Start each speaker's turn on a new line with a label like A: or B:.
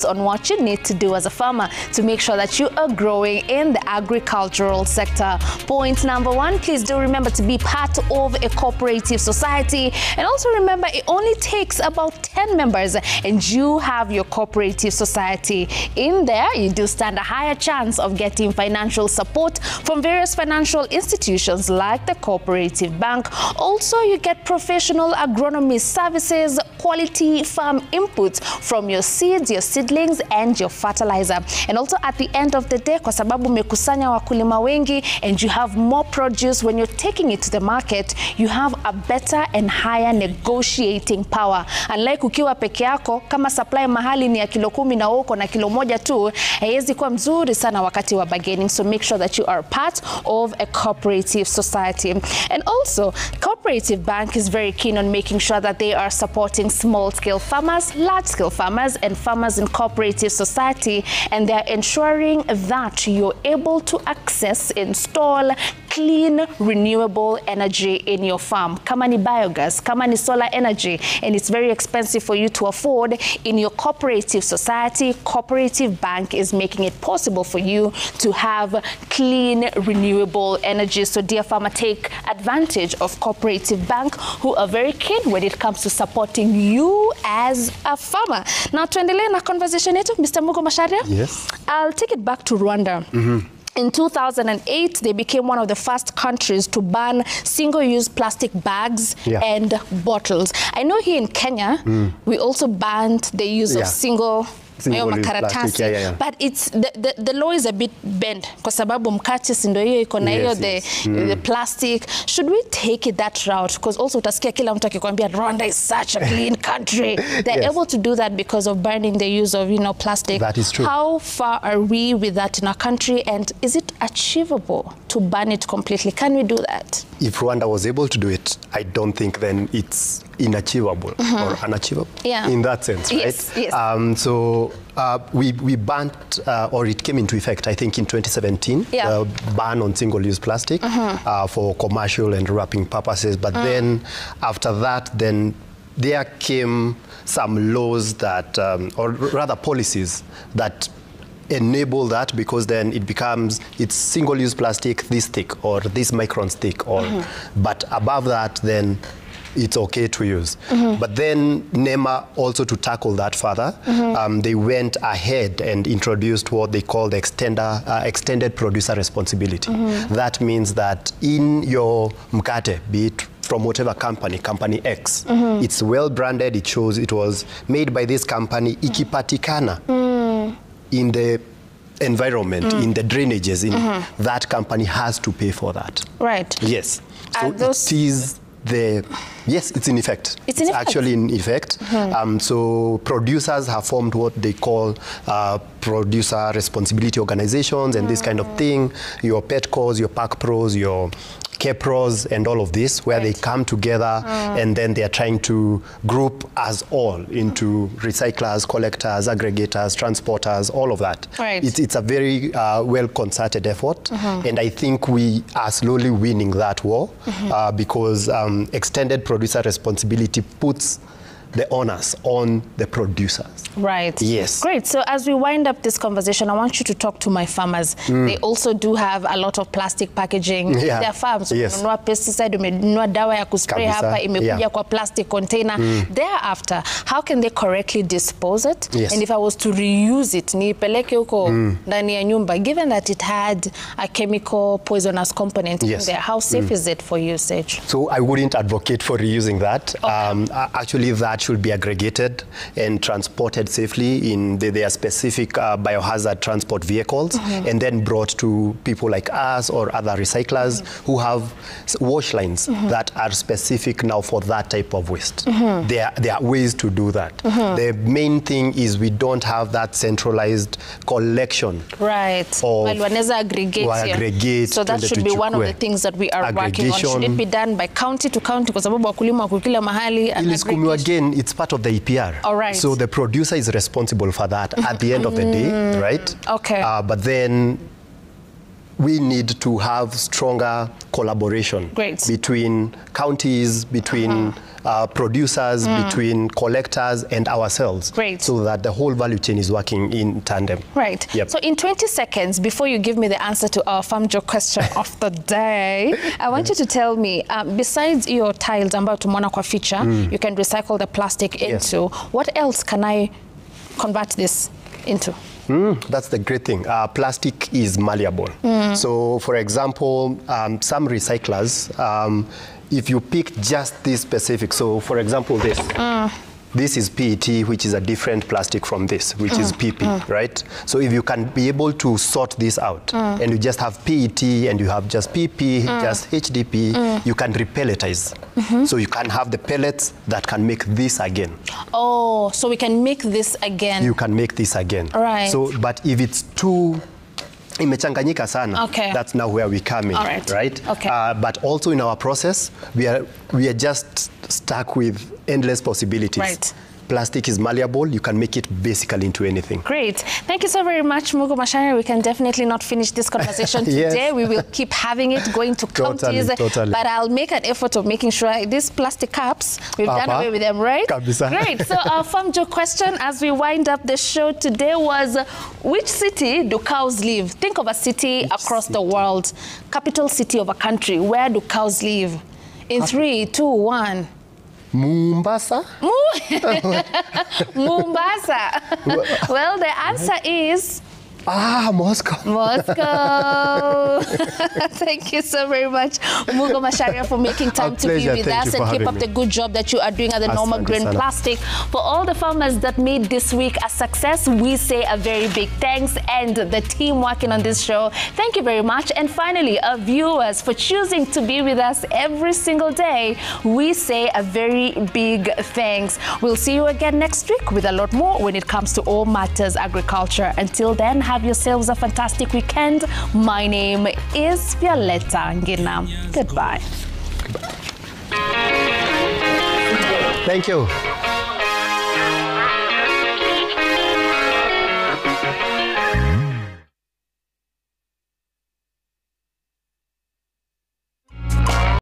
A: on what you need to do as a farmer to make sure that you are growing in the agricultural sector. Point number one, please do remember to be part of a cooperative society, and also remember it only takes about 10 members and you have your cooperative society. In there, you do stand a higher chance of getting financial support from various financial institutions like the cooperative bank. Also, you get professional agronomy services, quality farm inputs from your seeds, your seedlings and your fertilizer. And also at the end of the day, kwa sababu mekusanya wakulima wengi and you have more produce, when you're taking it to the market, you have a better and higher negotiating power. Unlike ukiwa peke yako, kama supply mahali ni ya kilo 10 na uko na kilo 1 tu, haiwezi kuwa mzuri sana wakati wa bargaining. So make sure that you are part of a cooperative society. And also, Cooperative Bank is very keen on making sure that they are supporting small-scale farmers, large-scale farmers, and farmers in cooperative society, and they're ensuring that you're able to access, install clean, renewable energy in your farm. Kama ni biogas, kama ni solar energy, and it's very expensive for you to afford, in your cooperative society, Cooperative Bank is making it possible for you to have clean, renewable energy. So dear farmer, take advantage of Cooperative Bank, who are very keen when it comes to supporting you as a farmer. Now, tuendelee na conversation yetu, Mr. Mugo Macharia.
B: Yes.
A: I'll take it back to Rwanda. In 2008, they became one of the first countries to ban single-use plastic bags and bottles. I know here in Kenya, we also banned the use of single makaratasi, but it's the law is a bit bent kwa sababu mkate si ndio hiyo iko na hiyo the plastic. Should we take it that route? Because also utasikia kila mtu akikwambia Rwanda is such a clean country. They're able to do that because of banning the use of plastic.
B: That is true.
A: How far are we with that in our country, and is it achievable to ban it completely? Can we do that?
B: If Rwanda was able to do it, I don't think then it's inachievable or unachievable in that sense, right?
A: Yes.
B: So we banned, or it came into effect, I think, in 2017, the ban on single-use plastic for commercial and wrapping purposes. But then after that, then there came some laws that, or rather policies that enable that, because then it becomes, it's single-use plastic this thick or this micron thick, or but above that, then it's okay to use. But then NEMA, also to tackle that further, they went ahead and introduced what they call the extended producer responsibility. That means that in your mkate, be it from whatever company, company X, it's well branded, it shows it was made by this company, ikipatikana in the environment, in the drainages, in that company has to pay for that.
A: Right.
B: Yes. So it is yes, it's in effect. It's actually in effect. So producers have formed what they call producer responsibility organizations and this kind of thing. Your Petcos, your Pacpros, your cabros, and all of this, where they come together and then they are trying to group us all into recyclers, collectors, aggregators, transporters, all of that. It's a very well-concerted effort, and I think we are slowly winning that war because extended producer responsibility puts the onus on the producers. Right. Yes.
A: Great. So as we wind up this conversation, I want you to talk to my farmers. They also do have a lot of plastic packaging. Their farms. Umenunua pesticide, umenunua dawa ya kuspray hapa, imekuja kwa plastic container. Thereafter, how can they correctly dispose it? And if I was to reuse it, niipeleke huko ndani ya nyumba, given that it had a chemical poisonous component in there, how safe is it for usage?
B: So I wouldn't advocate for reusing that. Actually, that should be aggregated and transported safely in their specific biohazard transport vehicles, and then brought to people like us or other recyclers who have wash lines that are specific now for that type of waste. There are ways to do that. The main thing is we don't have that centralized collection.
A: Right. Well, aggregate. So that should be one of the things that we are working on. Should it be done by county to county? Kwa sababu wakulima wako kila mahali.
B: Again, it's part of the EPR.
A: All right.
B: So the producer is responsible for that at the end of the day, right?
A: Okay.
B: But then we need to have stronger collaboration between counties, between producers, between collectors and ourselves.
A: Great.
B: So that the whole value chain is working in tandem.
A: Right.
B: Yep.
A: So in 20 seconds, before you give me the answer to our farm joke question of the day, I want you to tell me, besides your tiles ambayo tumeona kwa feature, you can recycle the plastic into, what else can I convert this into?
B: That's the great thing. Plastic is malleable. So, for example, some recyclers, if you pick just this specific, so for example, this is PET, which is a different plastic from this, which is PP, right? So if you can be able to sort this out, and you just have PET, and you have just PP, just HDP, you can repelletize. So you can have the pellets that can make this again.
A: Oh, so we can make this again.
B: You can make this again.
A: Right.
B: So, but if it's too imechanganyika sana, that's now where we come in, right?
A: Okay.
B: But also in our process, we are just stuck with endless possibilities.
A: Right.
B: Plastic is malleable. You can make it basically into anything.
A: Great. Thank you so very much, Mugo Macharia. We can definitely not finish this conversation today. We will keep having it, going to counties.
B: Totally.
A: But I'll make an effort of making sure these plastic cups, we've done away with them, right?
B: Kabisa.
A: Great. So our farm joke question as we wind up the show today was, which city do cows live? Think of a city across the world. Capital city of a country. Where do cows live? In 3, 2, 1.
B: Mombasa?
A: Mombasa. Well, the answer is...
B: Moscow.
A: Moscow. Thank you so very much, Mugo Macharia, for making time to be with us, and keep up the good job that you are doing at the Normal Green Plastic. For all the farmers that made this week a success, we say a very big thanks, and the team working on this show, thank you very much. And finally, our viewers, for choosing to be with us every single day, we say a very big thanks. We'll see you again next week with a lot more when it comes to all matters agriculture. Until then, have yourselves a fantastic weekend. My name is Violetta Ngina. Goodbye.
B: Thank you.